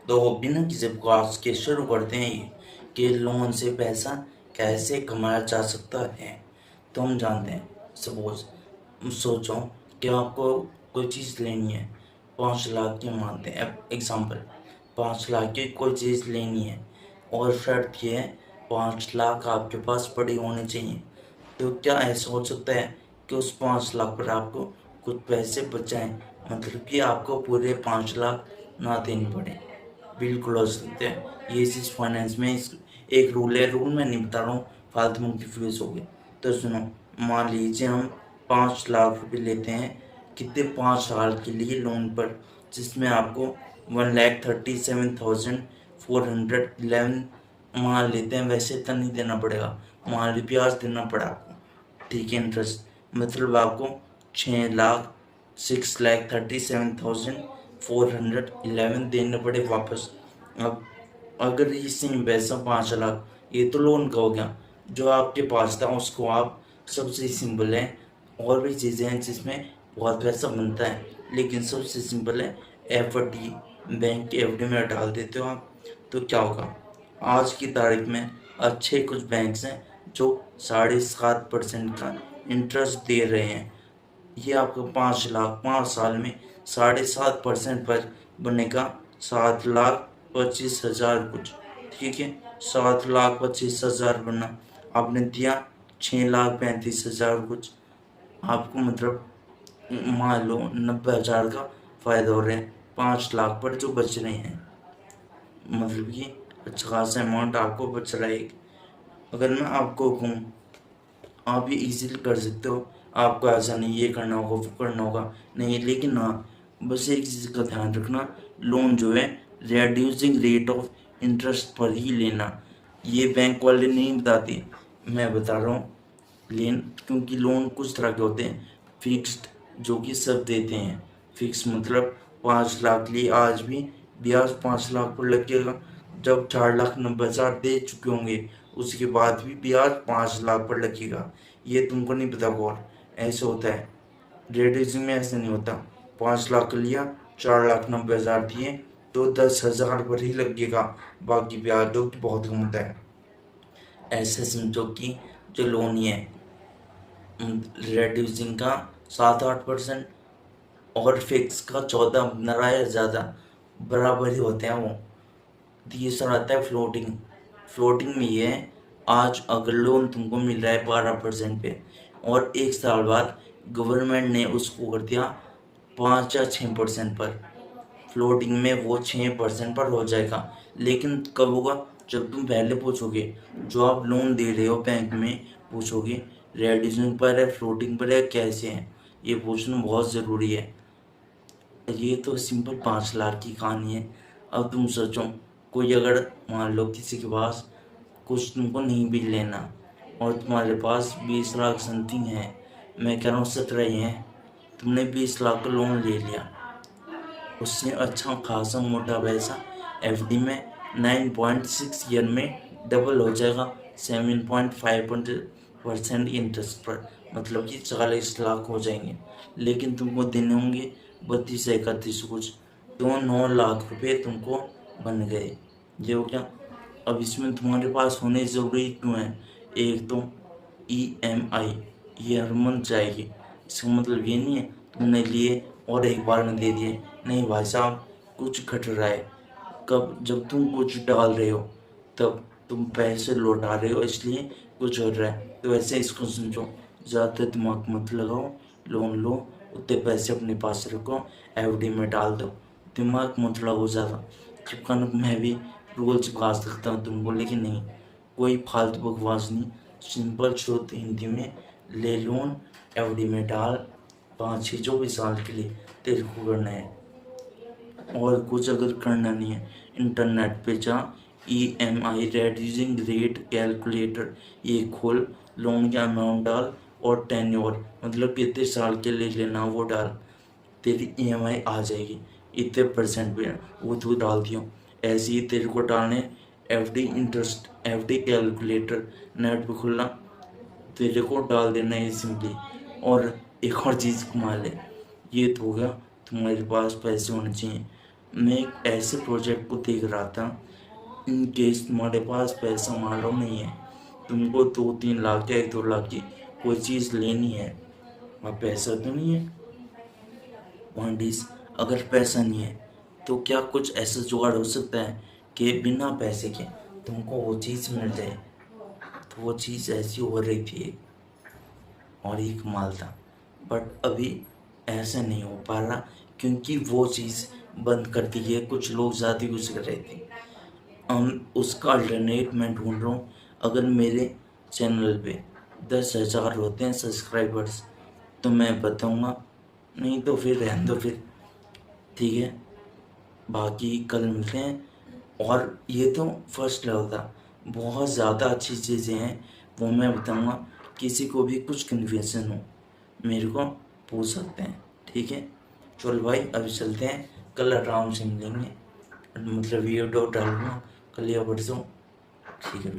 तो बिना किसी प्रकार के शुरू करते हैं ये कि लोन से पैसा कैसे कमाया जा सकता है। तो हम जानते हैं, सपोज सोचो कि आपको कोई चीज़ लेनी है, 5 लाख की मानते हैं एग्जाम्पल, 5 लाख की कोई चीज़ लेनी है और शर्त ये है 5 लाख आपके पास पड़ी होनी चाहिए। तो क्या ऐसा हो सकता है कि उस 5 लाख पर आपको कुछ पैसे बच जाएं, मतलब कि आपको पूरे 5 लाख ना देने पड़े? बिल्कुल हो सकते हैं। ये चीज़ फाइनेंस में एक रूल है, रूल मैं नहीं बता रहा हूँ, फालतू में कंफ्यूज हो गए। तो सुनो, मान लीजिए हम 5 लाख रुपए लेते हैं, कितने, 5 साल के लिए लोन पर, जिसमें आपको 1,37,411 मान लेते हैं, वैसे इतना नहीं देना पड़ेगा, मान ली ब्याज देना पड़ा आपको, ठीक है, इंटरेस्ट, मतलब आपको 6,37,411 देने पड़े वापस। अब अगर इसी में पैसा 5 लाख, ये तो लोन का हो गया, जो आपके पास था उसको आप, सबसे सिंपल है, और भी चीज़ें हैं जिसमें बहुत पैसा बनता है, लेकिन सबसे सिंपल है एफडी, बैंक की एफडी में डाल देते हो आप। तो क्या होगा, आज की तारीख में अच्छे कुछ बैंक्स हैं जो 7.5% का इंटरेस्ट दे रहे हैं। ये आपको 5 लाख 5 साल में 7.5% पर बनेगा, 7,25,000 कुछ, ठीक है, 7,25,000 बना, आपने दिया 6,35,000 कुछ, आपको मतलब मान लो 90,000 का फायदा हो रहा है 5 लाख पर जो बच रहे हैं, मतलब कि अच्छा खासा अमाउंट आपको बच रहा है। अगर मैं आपको कहूँ, आप ये इजीली कर सकते हो, आपको ऐसा नहीं ये करना होगा वो करना होगा, नहीं, लेकिन हाँ, बस एक चीज़ का ध्यान रखना, लोन जो है रेड्यूसिंग रेट ऑफ इंटरेस्ट पर ही लेना, ये बैंक वाले नहीं बताते, मैं बता रहा हूँ। लेन क्योंकि लोन कुछ तरह के होते हैं, फिक्स्ड जो कि सब देते हैं, फिक्स मतलब 5 लाख लिए आज भी ब्याज 5 लाख पर लगेगा, जब 4,90,000 दे चुके होंगे उसके बाद भी ब्याज 5 लाख पर लगेगा। ये तुमको नहीं पता कौन, ऐसे होता है, रेडिजिंग में ऐसे नहीं होता, 5 लाख लिया, 4,90,000 दिए, तो 10,000 पर ही लगेगा, बाकी ब्याज दो कि बहुत कम होता है। ऐसे समझो कि जो लोन ही है रेड्यूसिंग का 7-8% और फिक्स का 14-15 या ज़्यादा, बराबर ही होते हैं वो। तीसरा आता है फ्लोटिंग। फ्लोटिंग में ये है, आज अगर लोन तुमको मिल रहा है 12% पे, और 1 साल बाद गवर्नमेंट ने उसको कर दिया 5 या 6% पर, फ्लोटिंग में वो 6% पर हो जाएगा। लेकिन कब होगा, जब तुम पहले पूछोगे, जो आप लोन दे रहे हो बैंक में, पूछोगे रेड्यूसिंग पर है, फ्लोटिंग पर है, कैसे है, ये पूछना बहुत ज़रूरी है। ये तो सिंपल 5 लाख की कहानी है। अब तुम सोचो, कोई अगर मान लो किसी के पास कुछ तुमको नहीं भी लेना, और तुम्हारे पास 20 लाख समथिंग है, मैं कह रहा हूँ 17 ही है, तुमने 20 लाख का लोन ले लिया, उससे अच्छा खासा मोटा पैसा एफडी में 9.6 ईयर में डबल हो जाएगा, 7.5% इंटरेस्ट पर, मतलब कि 40 लाख हो जाएंगे। लेकिन तुमको देने होंगे 32-31 कुछ, तो 9 लाख रुपए तुमको बन गए। ये हो क्या, अब इसमें तुम्हारे पास होने ज़रूरी क्यों है, एक तो ईएमआई, ये हर मंथ जाएगी, इसका मतलब ये नहीं है तुमने लिए और एक बार में दे दिए, नहीं भाई साहब, कुछ घट रहा है, कब, जब तुम कुछ डाल रहे हो तब तुम पैसे लौटा रहे हो, इसलिए कुछ हो रहा है। तो वैसे इसको समझो, ज़्यादा दिमाग मत लगाओ, लोन लो, उतने पैसे अपने पास रखो, एफडी में डाल दो, दिमाग मत लगाओ ज़्यादा। चिपका मैं भी रूल चिपका सकता हूँ तुमको, लेकिन नहीं, कोई फालतू बकवास नहीं, सिंपल शुद्ध हिंदी में ले लोन, एफडी में डाल, 5 6 जो भी साल के लिए तेरे को करना है, और कुछ अगर करना नहीं है, इंटरनेट पे जा, ईएमआई रेड्यूसिंग रेट कैलकुलेटर, ये खोल, लोन का अमाउंट डाल, और टेन्योर मतलब कितने साल के लिए लेना वो डाल, तेरी ईएमआई आ जाएगी इतने परसेंट पे, वो तू डाल दियो, ऐसे ही तेरे को डालने FD interest, FD calculator net पे खुलना, तेरे को डाल देना है सिंपली। और एक और चीज़ कमाल है, ये तो हो गया तुम्हारे पास पैसे होने चाहिए, मैं एक ऐसे प्रोजेक्ट को देख रहा था, इन केस तुम्हारे पास पैसा मान लो नहीं है, तुमको 2-3 लाख या 1-2 लाख की कोई चीज़ लेनी है और पैसा तो नहीं है। पॉइंट, अगर पैसा नहीं है तो क्या कुछ ऐसा जुगाड़ हो सकता है कि बिना पैसे के तुमको वो चीज़ मिल जाए। तो वो चीज़ ऐसी हो रही थी और एक कमाल था, बट अभी ऐसा नहीं हो पा रहा क्योंकि वो चीज़ बंद कर दी है। कुछ लोग ज़्यादा यूज़ कर रहे थे, हम उसका अल्टरनेट मैं ढूंढ रहा हूँ। अगर मेरे चैनल पे 10,000 होते हैं सब्सक्राइबर्स तो मैं बताऊँगा, नहीं तो फिर रहने दो फिर, ठीक है। बाकी कल मिलते हैं। और ये तो फर्स्ट लेवल था, बहुत ज़्यादा अच्छी चीज़ें हैं वो मैं बताऊँगा। किसी को भी कुछ कन्फ्यूजन हो मेरे को पूछ सकते हैं, ठीक है। चल भाई अभी चलते हैं, कल आराम से मिलेंगे, मतलब वीडियो डालूँगा कल या परसों, ठीक है।